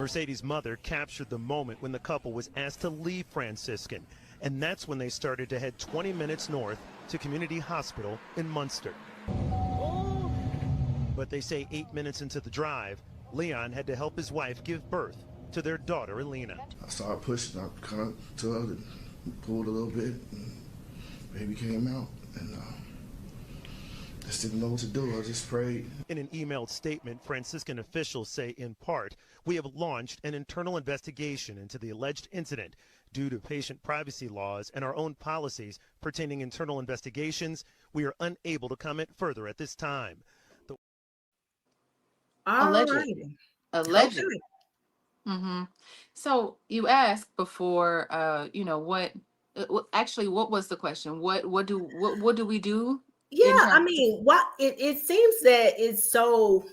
Mercedes' mother captured the moment when the couple was asked to leave Franciscan, and that's when they started to head 20 minutes north to Community Hospital in Munster. But they say 8 minutes into the drive, Leon had to help his wife give birth to their daughter, Alina. I started pushing, I kind of tugged and pulled a little bit, and baby came out, and just didn't know what to do. I just prayed. In an emailed statement, Franciscan officials say, in part, we have launched an internal investigation into the alleged incident. Due to patient privacy laws and our own policies pertaining internal investigations, we are unable to comment further at this time. Allegedly. Okay. So you asked before, what was the question? What do we do? Yeah, I mean, it seems that it's so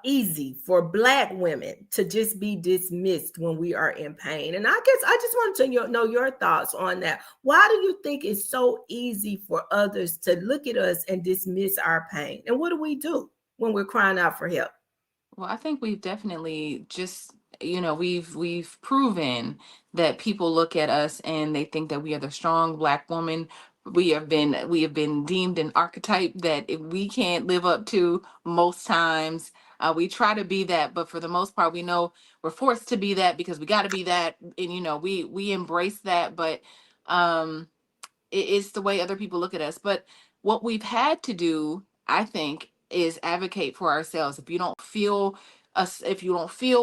easy for Black women to just be dismissed when we are in pain. And I guess I just wanted to know your thoughts on that. Why do you think it's so easy for others to look at us and dismiss our pain? And what do we do when we're crying out for help? Well, I think we've definitely just, we've proven that people look at us and they think that we are the strong Black woman. We have been deemed an archetype that we can't live up to most times. We try to be that, but for the most part, we know we're forced to be that because we got to be that, and we embrace that. But it's the way other people look at us. But what we've had to do, I think, is advocate for ourselves. If you don't feel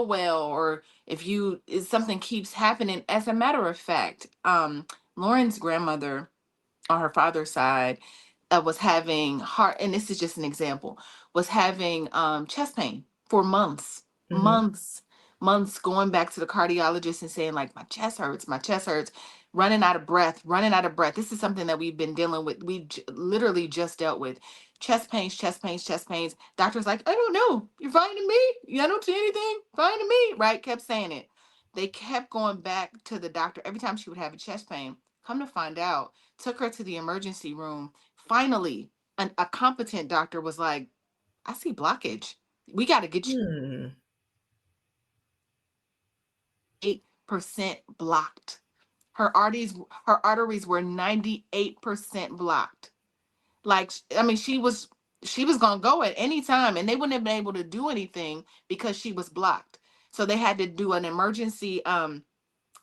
well, or if something keeps happening, as a matter of fact, Lauren's grandmother on her father's side was having heart, and this is just an example, was having chest pain for months, months, going back to the cardiologist and saying, like, my chest hurts, running out of breath. This is something that we've been dealing with. Literally just dealt with chest pains. Doctor's like, I don't know. You're fine to me. I don't see anything. Fine to me. Right? Kept saying it. They kept going back to the doctor every time she would have a chest pain. Come to find out, took her to the emergency room. Finally, a competent doctor was like, I see blockage. We got to get you 8% blocked. Her arteries were 98% blocked. Like, I mean, she was gonna go at any time, and they wouldn't have been able to do anything because she was blocked. So they had to do an emergency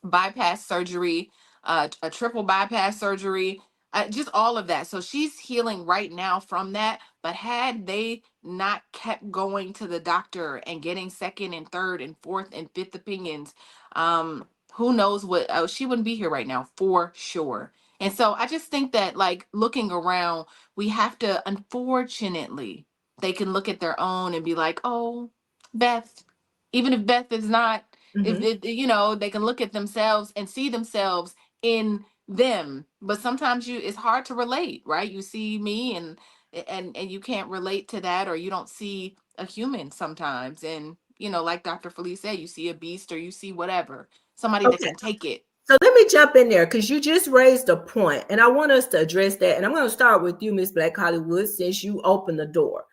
bypass surgery, a triple bypass surgery, just all of that. So she's healing right now from that. But had they not kept going to the doctor and getting second and third and fourth and fifth opinions, who knows what, she wouldn't be here right now for sure. And so I just think that, like, looking around, we have to, unfortunately, they can look at their own and be like, oh, Beth, even if Beth is not, if they can look at themselves and see themselves in them. But sometimes it's hard to relate, right? You see me and you can't relate to that, or you don't see a human sometimes. And, like Dr. Felice said, you see a beast, or you see whatever, somebody that can take it. So let me jump in there, because you just raised a point, and I want us to address that. And I'm going to start with you, Miss Black Hollywood, since you opened the door.